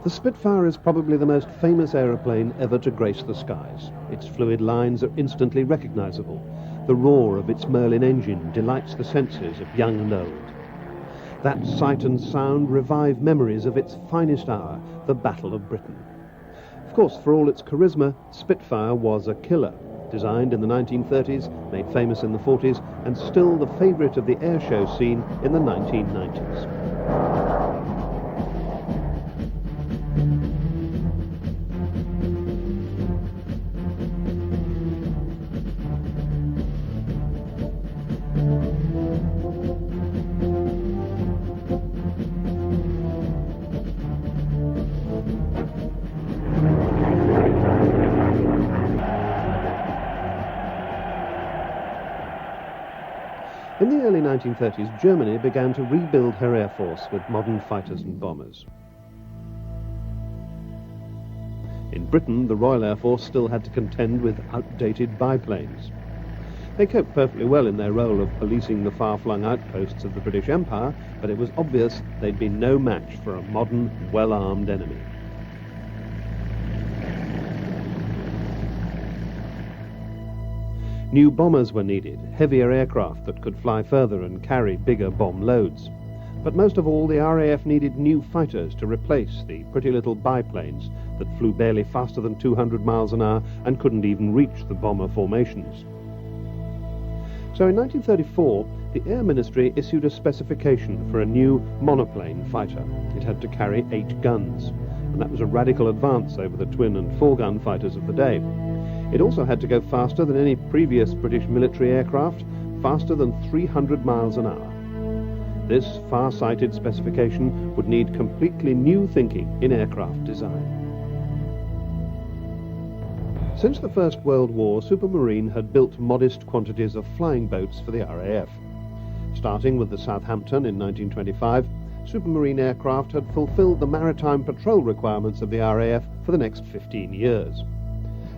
The Spitfire is probably the most famous aeroplane ever to grace the skies. Its fluid lines are instantly recognizable. The roar of its Merlin engine delights the senses of young and old. That sight and sound revive memories of its finest hour, the Battle of Britain. Of course, for all its charisma, Spitfire was a killer. Designed in the 1930s, made famous in the 40s, and still the favourite of the airshow scene in the 1990s. In the early 1930s, Germany began to rebuild her air force with modern fighters and bombers. In Britain, the Royal Air Force still had to contend with outdated biplanes. They coped perfectly well in their role of policing the far-flung outposts of the British Empire, but it was obvious they'd been no match for a modern, well-armed enemy. New bombers were needed, heavier aircraft that could fly further and carry bigger bomb loads. But most of all, the RAF needed new fighters to replace the pretty little biplanes that flew barely faster than 200 miles an hour and couldn't even reach the bomber formations. So in 1934, the Air Ministry issued a specification for a new monoplane fighter. It had to carry 8 guns, and that was a radical advance over the twin and 4-gun fighters of the day. It also had to go faster than any previous British military aircraft, faster than 300 miles an hour. This far-sighted specification would need completely new thinking in aircraft design. Since the First World War, Supermarine had built modest quantities of flying boats for the RAF. Starting with the Southampton in 1925, Supermarine aircraft had fulfilled the maritime patrol requirements of the RAF for the next 15 years.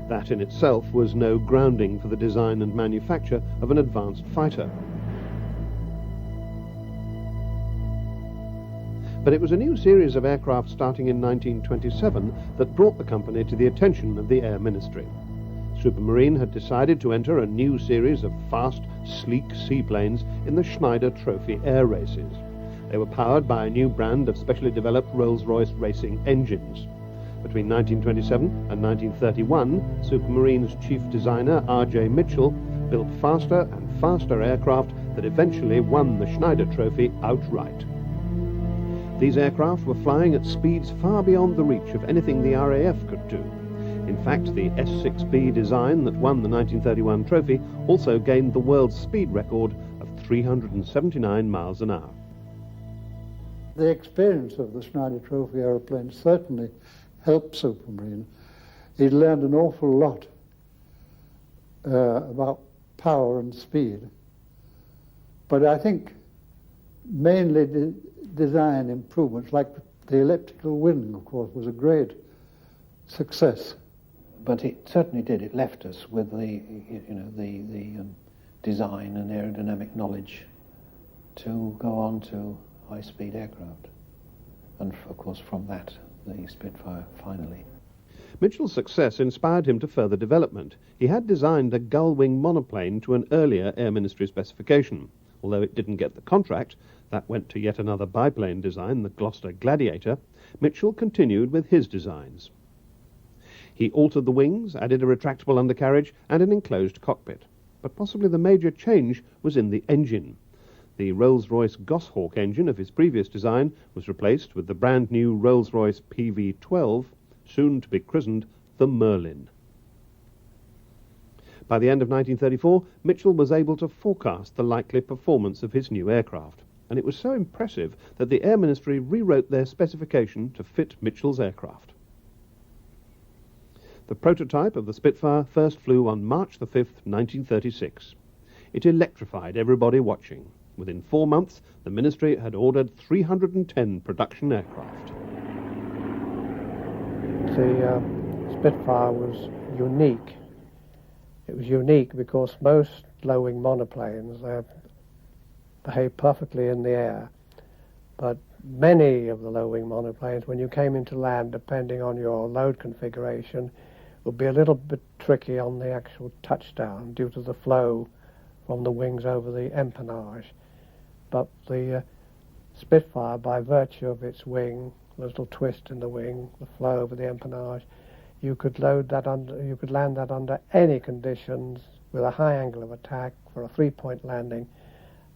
That in itself was no grounding for the design and manufacture of an advanced fighter. But it was a new series of aircraft starting in 1927 that brought the company to the attention of the Air Ministry. Supermarine had decided to enter a new series of fast, sleek seaplanes in the Schneider Trophy air races. They were powered by a new brand of specially developed Rolls-Royce racing engines. Between 1927 and 1931, Supermarine's chief designer, R.J. Mitchell, built faster and faster aircraft that eventually won the Schneider Trophy outright. These aircraft were flying at speeds far beyond the reach of anything the RAF could do. In fact, the S6B design that won the 1931 trophy also gained the world's speed record of 379 miles an hour. The experience of the Schneider Trophy aeroplane certainly helped Supermarine. He'd learned an awful lot about power and speed. But I think mainly design improvements, like the elliptical wing, of course, was a great success. But it certainly did. It left us with the design and aerodynamic knowledge to go on to high-speed aircraft. And of course, from that, the Spitfire finally. Mitchell's success inspired him to further development. He had designed a gull-wing monoplane to an earlier Air Ministry specification. Although it didn't get the contract, that went to yet another biplane design, the Gloucester Gladiator. Mitchell continued with his designs. He altered the wings, added a retractable undercarriage and an enclosed cockpit. But possibly the major change was in the engine. The Rolls-Royce Goshawk engine of his previous design was replaced with the brand new Rolls-Royce PV-12, soon to be christened the Merlin. By the end of 1934, Mitchell was able to forecast the likely performance of his new aircraft, and it was so impressive that the Air Ministry rewrote their specification to fit Mitchell's aircraft. The prototype of the Spitfire first flew on March the 5th, 1936. It electrified everybody watching. Within 4 months, the Ministry had ordered 310 production aircraft. The Spitfire was unique. It was unique because most low-wing monoplanes behave perfectly in the air, but many of the low-wing monoplanes, when you came into land, depending on your load configuration, would be a little bit tricky on the actual touchdown due to the flow from the wings over the empennage. But the Spitfire, by virtue of its wing, the little twist in the wing, the flow over the empennage, you could land that under any conditions with a high angle of attack for a 3-point landing,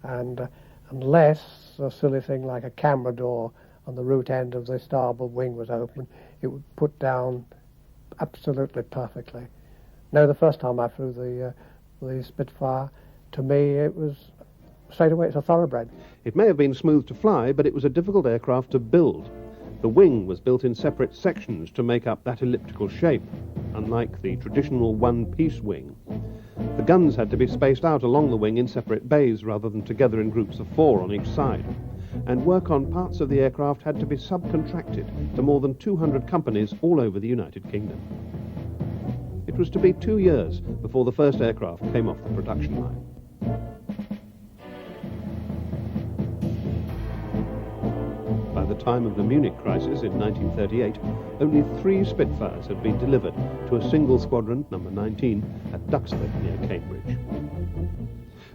and unless a silly thing like a camera door on the root end of the starboard wing was open, it would put down absolutely perfectly. No, the first time I flew the Spitfire, to me it was straight away, it's a thoroughbred. It may have been smooth to fly, but it was a difficult aircraft to build. The wing was built in separate sections to make up that elliptical shape, unlike the traditional one-piece wing. The guns had to be spaced out along the wing in separate bays rather than together in groups of 4 on each side. And work on parts of the aircraft had to be subcontracted to more than 200 companies all over the United Kingdom. It was to be 2 years before the first aircraft came off the production line. By the time of the Munich crisis in 1938, only 3 Spitfires had been delivered to a single squadron, number 19, at Duxford near Cambridge.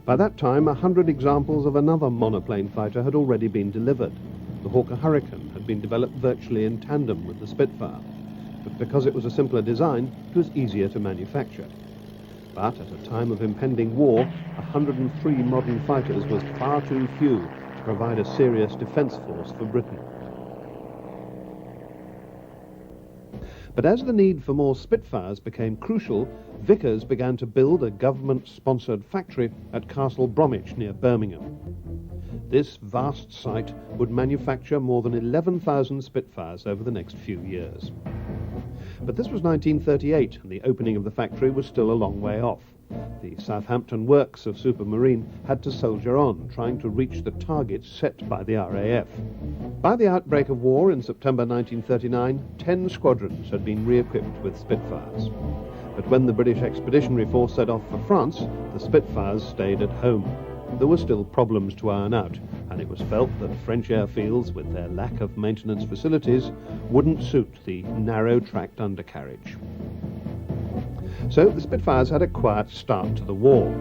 By that time, 100 examples of another monoplane fighter had already been delivered. The Hawker Hurricane had been developed virtually in tandem with the Spitfire, but because it was a simpler design, it was easier to manufacture. But at a time of impending war, 103 modern fighters was far too few to provide a serious defence force for Britain. But as the need for more Spitfires became crucial, Vickers began to build a government-sponsored factory at Castle Bromwich near Birmingham. This vast site would manufacture more than 11,000 Spitfires over the next few years. But this was 1938, and the opening of the factory was still a long way off. The Southampton works of Supermarine had to soldier on, trying to reach the targets set by the RAF. By the outbreak of war in September 1939, 10 squadrons had been re-equipped with Spitfires. But when the British Expeditionary Force set off for France, the Spitfires stayed at home. There were still problems to iron out, and it was felt that French airfields, with their lack of maintenance facilities, wouldn't suit the narrow-tracked undercarriage. So the Spitfires had a quiet start to the war.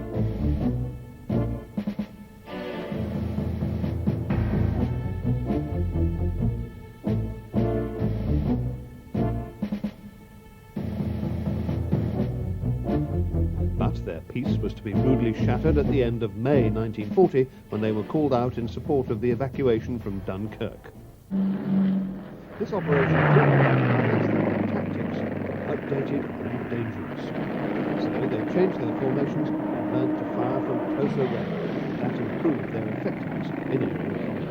But their peace was to be rudely shattered at the end of May 1940, when they were called out in support of the evacuation from Dunkirk. This operation tactics outdated and dangerous. So they changed their formations and learned to fire from closer range. That improved their effectiveness in aerial combat.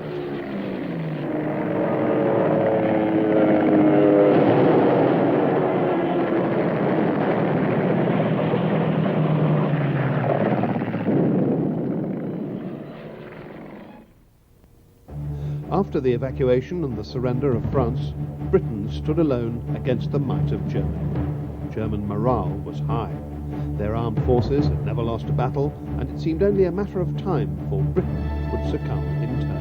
After the evacuation and the surrender of France, Britain stood alone against the might of Germany. German morale was high. Their armed forces had never lost a battle, and it seemed only a matter of time before Britain would succumb in turn.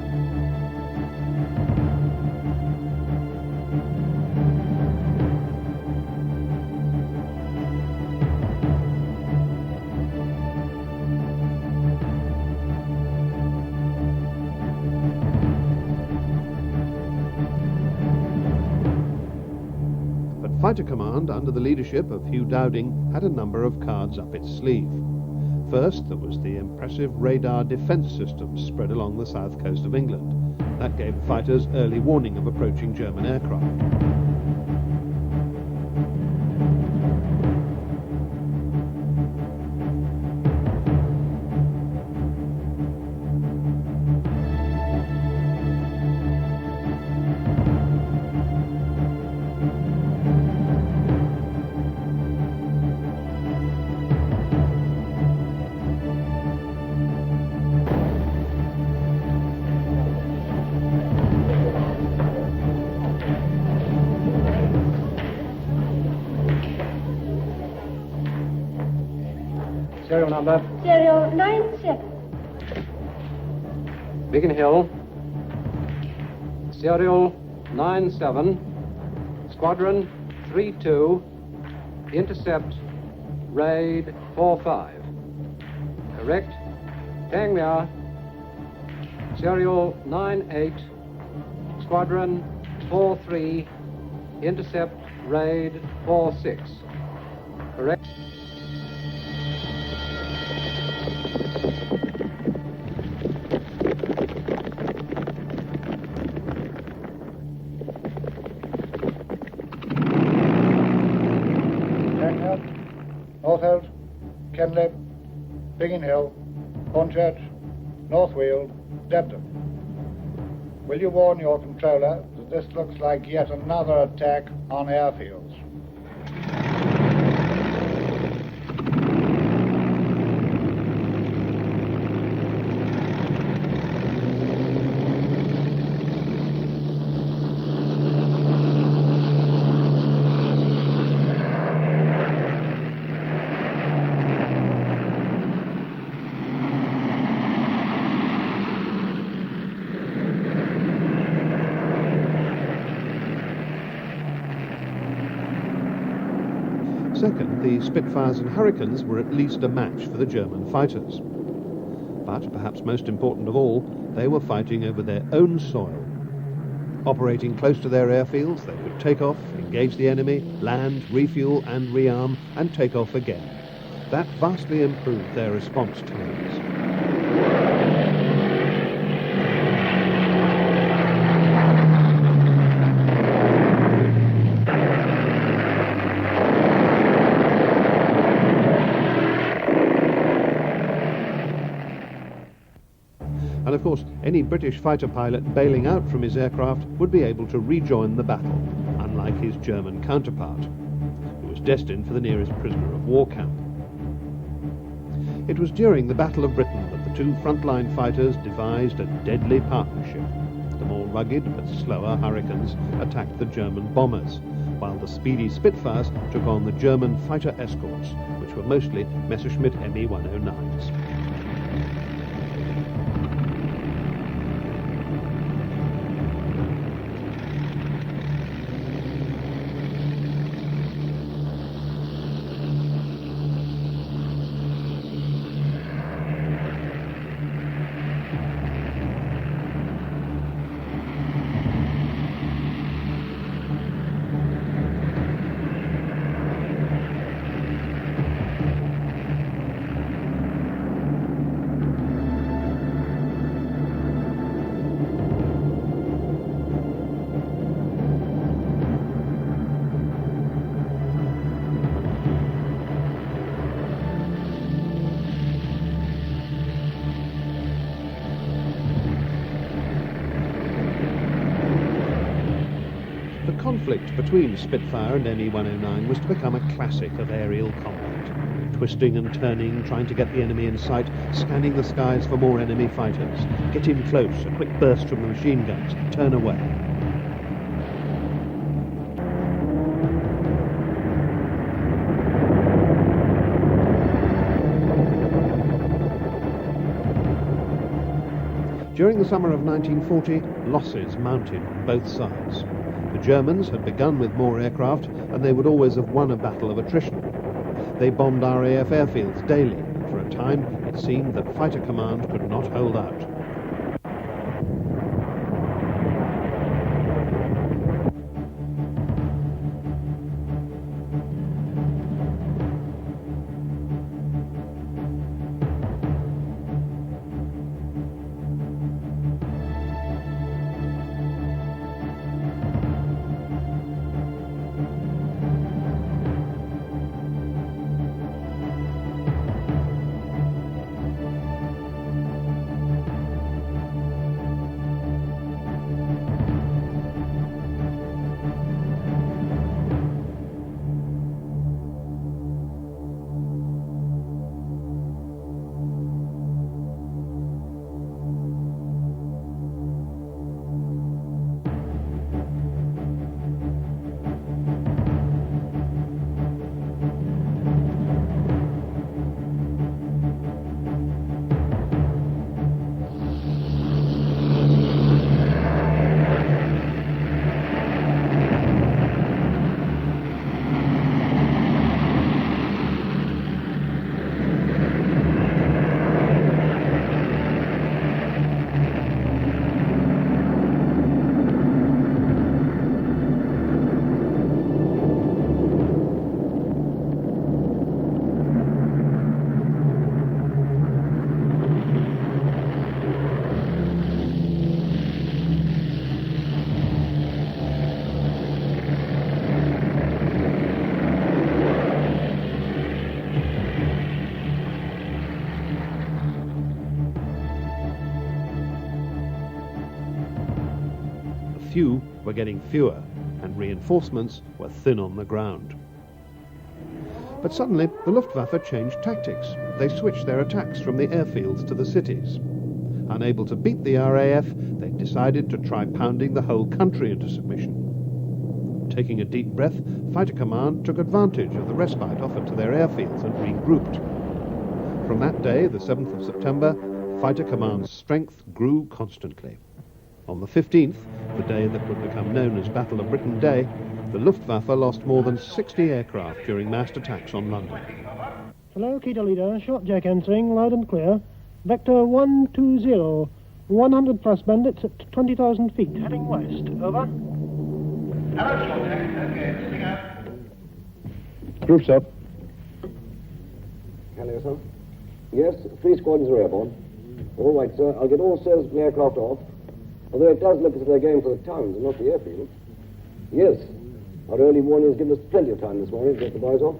Fighter Command, under the leadership of Hugh Dowding, had a number of cards up its sleeve. First, there was the impressive radar defence system spread along the south coast of England. That gave fighters early warning of approaching German aircraft. Serial number? Serial 97. Beacon Hill. Serial 97, Squadron 32, intercept Raid 45. Correct. Tangmere, Serial 98, Squadron 43, intercept Raid 46. Correct. Northolt, Kenlip, Biggin Hill, Hornchurch, North Weald, Debden. Will you warn your controller that this looks like yet another attack on airfields? Second, the Spitfires and Hurricanes were at least a match for the German fighters. But, perhaps most important of all, they were fighting over their own soil. Operating close to their airfields, they could take off, engage the enemy, land, refuel and rearm, and take off again. That vastly improved their response times. And of course, any British fighter pilot bailing out from his aircraft would be able to rejoin the battle, unlike his German counterpart, who was destined for the nearest prisoner of war camp. It was during the Battle of Britain that the two frontline fighters devised a deadly partnership. The more rugged but slower Hurricanes attacked the German bombers, while the speedy Spitfires took on the German fighter escorts, which were mostly Messerschmitt Me-109s. The conflict between Spitfire and Me-109 was to become a classic of aerial combat. Twisting and turning, trying to get the enemy in sight, scanning the skies for more enemy fighters. Get in close, a quick burst from the machine guns, turn away. During the summer of 1940, losses mounted on both sides. The Germans had begun with more aircraft, and they would always have won a battle of attrition. They bombed RAF airfields daily, and for a time it seemed that Fighter Command could not hold out. few were getting fewer, and reinforcements were thin on the ground. But suddenly, the Luftwaffe changed tactics. They switched their attacks from the airfields to the cities. Unable to beat the RAF, they decided to try pounding the whole country into submission. Taking a deep breath, Fighter Command took advantage of the respite offered to their airfields and regrouped. From that day, the 7th of September, Fighter Command's strength grew constantly. On the 15th, the day that would become known as Battle of Britain Day, the Luftwaffe lost more than 60 aircraft during massed attacks on London. Hello, Keter Leader, short jack entering, loud and clear. Vector 120, 100 plus bandits at 20,000 feet. Heading west, over. Hello, short jack. Okay, sing out. Proofs up. Hello, sir. Yes, 3 squadrons are airborne. All right, sir. I'll get all sails from the aircraft off, although it does look as if they're going for the towns and not the airfield. Yes. Our early warning has given us plenty of time this morning to get the boys off.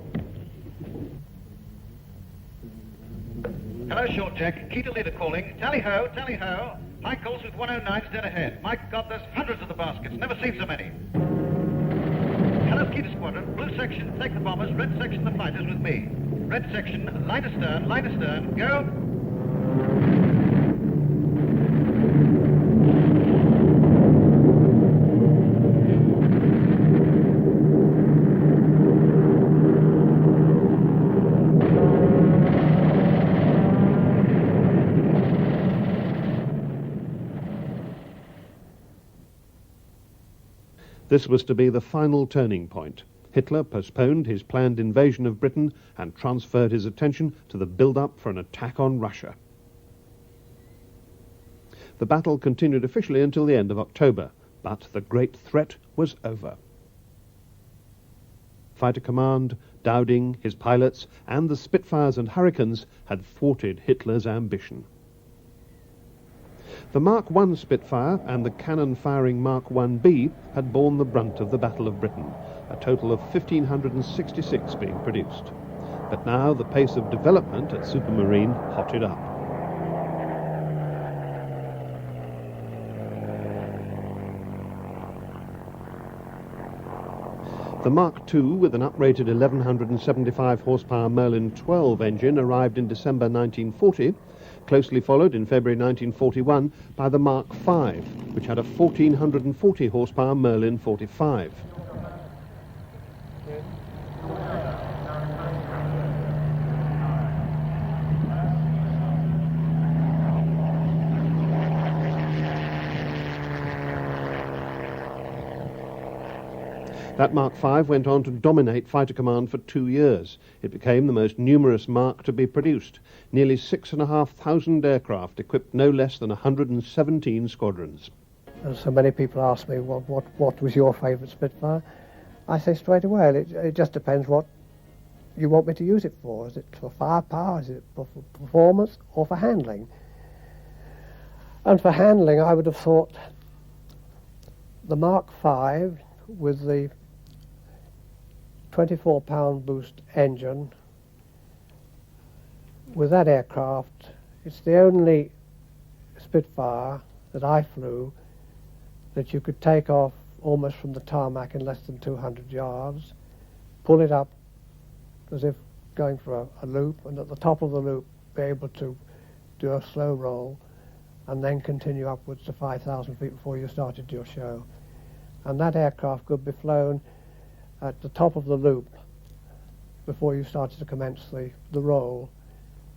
Hello, short jack. Keter Leader calling. Tally-ho, tally-ho. Mike calls with 109's dead ahead. Mike, God, there's hundreds of the baskets. Never seen so many. Hello, Keter Squadron. Blue section, take the bombers. Red section, the fighters with me. Red section, line astern, go. This was to be the final turning point. Hitler postponed his planned invasion of Britain and transferred his attention to the build-up for an attack on Russia. The battle continued officially until the end of October, but the great threat was over. Fighter Command, Dowding, his pilots, and the Spitfires and Hurricanes had thwarted Hitler's ambition. The Mark I Spitfire and the cannon-firing Mark 1B had borne the brunt of the Battle of Britain, a total of 1,566 being produced. But now the pace of development at Supermarine hotted up. The Mark II, with an uprated 1,175 horsepower Merlin 12 engine, arrived in December 1940, closely followed in February 1941 by the Mark V, which had a 1,440 horsepower Merlin 45. That Mark V went on to dominate Fighter Command for 2 years. It became the most numerous Mark to be produced. Nearly 6,500 aircraft equipped no less than 117 squadrons. And so many people ask me, what was your favourite Spitfire? I say straight away, it just depends what you want me to use it for. Is it for firepower, is it for performance, or for handling? And for handling, I would have thought the Mark V with the 24-pound boost engine, with that aircraft, it's the only Spitfire that I flew that you could take off almost from the tarmac in less than 200 yards, pull it up as if going for a loop, and at the top of the loop be able to do a slow roll and then continue upwards to 5,000 feet before you started your show. And that aircraft could be flown at the top of the loop before you started to commence the roll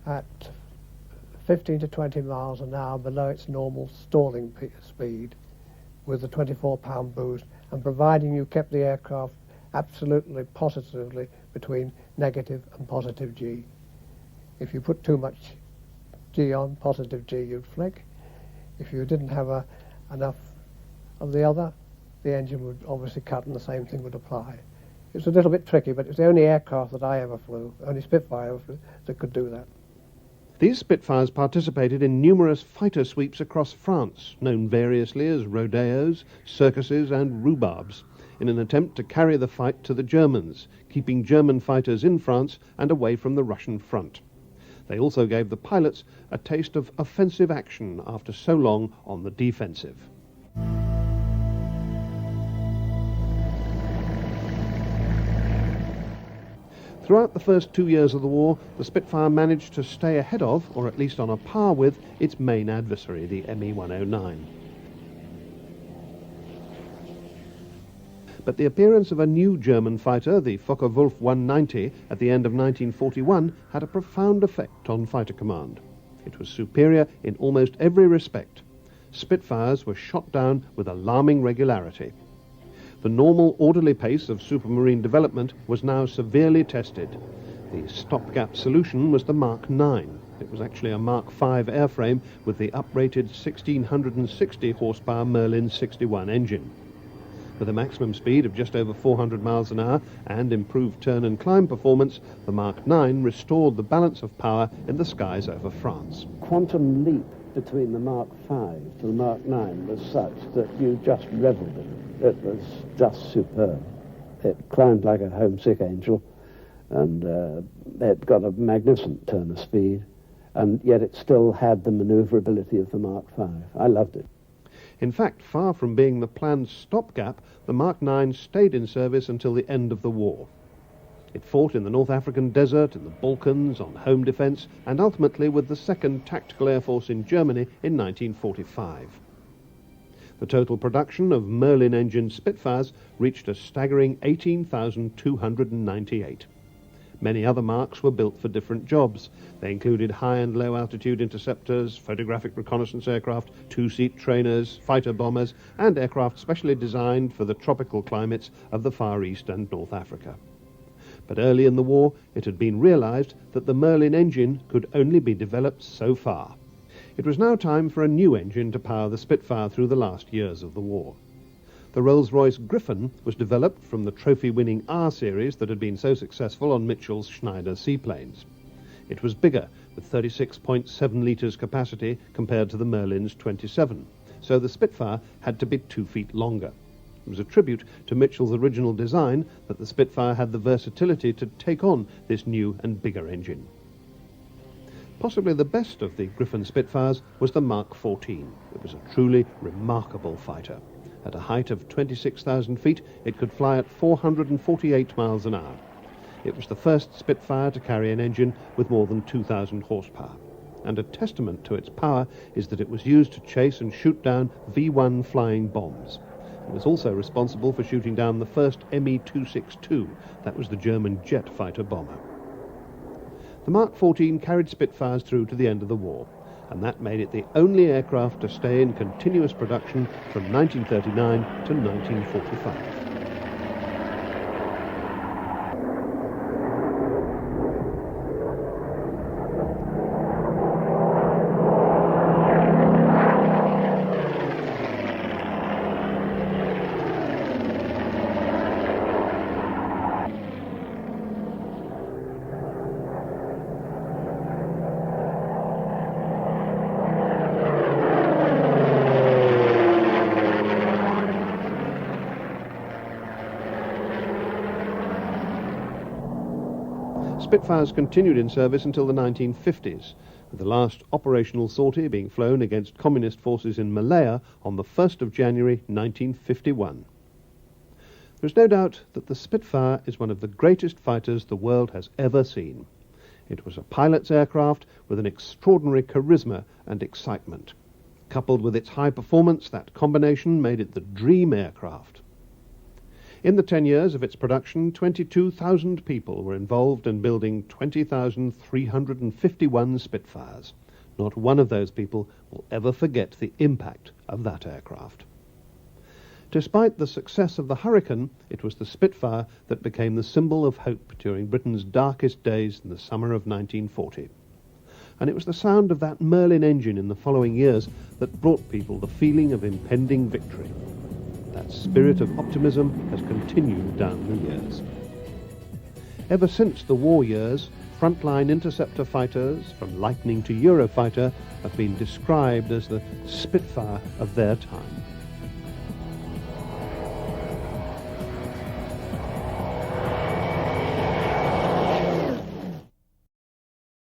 at 15 to 20 miles an hour below its normal stalling speed with the 24-pound boost, and providing you kept the aircraft absolutely positively between negative and positive G. If you put too much G on, positive G, you'd flick. If you didn't have enough of the other, the engine would obviously cut, and the same thing would apply. It's a little bit tricky, but it's the only aircraft that I ever flew, only Spitfire ever flew, that could do that. These Spitfires participated in numerous fighter sweeps across France, known variously as rodeos, circuses and rhubarbs, in an attempt to carry the fight to the Germans, keeping German fighters in France and away from the Russian front. They also gave the pilots a taste of offensive action after so long on the defensive. Throughout the first 2 years of the war, the Spitfire managed to stay ahead of, or at least on a par with, its main adversary, the ME-109. But the appearance of a new German fighter, the Focke-Wulf 190, at the end of 1941 had a profound effect on fighter command. It was superior in almost every respect. Spitfires were shot down with alarming regularity. The normal, orderly pace of supermarine development was now severely tested. The stopgap solution was the Mark IX. It was actually a Mark V airframe with the uprated 1660 horsepower Merlin 61 engine. With a maximum speed of just over 400 miles an hour and improved turn and climb performance, the Mark IX restored the balance of power in the skies over France. Quantum leap between the Mark V to the Mark IX was such that you just revelled in it. It was just superb. It climbed like a homesick angel, and it got a magnificent turn of speed, and yet it still had the manoeuvrability of the Mark V. I loved it. In fact, far from being the planned stopgap, the Mark IX stayed in service until the end of the war. It fought in the North African desert, in the Balkans, on home defence, and ultimately with the 2nd Tactical Air Force in Germany in 1945. The total production of Merlin-engined Spitfires reached a staggering 18,298. Many other Marks were built for different jobs. They included high and low altitude interceptors, photographic reconnaissance aircraft, two-seat trainers, fighter bombers, and aircraft specially designed for the tropical climates of the Far East and North Africa. But early in the war, it had been realized that the Merlin engine could only be developed so far. It was now time for a new engine to power the Spitfire through the last years of the war. The Rolls-Royce Griffon was developed from the trophy-winning R series that had been so successful on Mitchell's Schneider seaplanes. It was bigger, with 36.7 litres capacity compared to the Merlin's 27, so the Spitfire had to be 2 feet longer. It was a tribute to Mitchell's original design that the Spitfire had the versatility to take on this new and bigger engine. Possibly the best of the Griffon Spitfires was the Mark XIV. It was a truly remarkable fighter. At a height of 26,000 feet, it could fly at 448 miles an hour. It was the first Spitfire to carry an engine with more than 2,000 horsepower. And a testament to its power is that it was used to chase and shoot down V-1 flying bombs. It was also responsible for shooting down the first Me-262. That was the German jet fighter bomber. The Mark XIV carried Spitfires through to the end of the war, and that made it the only aircraft to stay in continuous production from 1939 to 1945. Spitfires continued in service until the 1950s, with the last operational sortie being flown against communist forces in Malaya on the 1st of January 1951. There is no doubt that the Spitfire is one of the greatest fighters the world has ever seen. It was a pilot's aircraft with an extraordinary charisma and excitement. Coupled with its high performance, that combination made it the dream aircraft. In the 10 years of its production, 22,000 people were involved in building 20,351 Spitfires. Not one of those people will ever forget the impact of that aircraft. Despite the success of the Hurricane, it was the Spitfire that became the symbol of hope during Britain's darkest days in the summer of 1940. And it was the sound of that Merlin engine in the following years that brought people the feeling of impending victory. That spirit of optimism has continued down the years. Ever since the war years, frontline interceptor fighters, from Lightning to Eurofighter, have been described as the Spitfire of their time.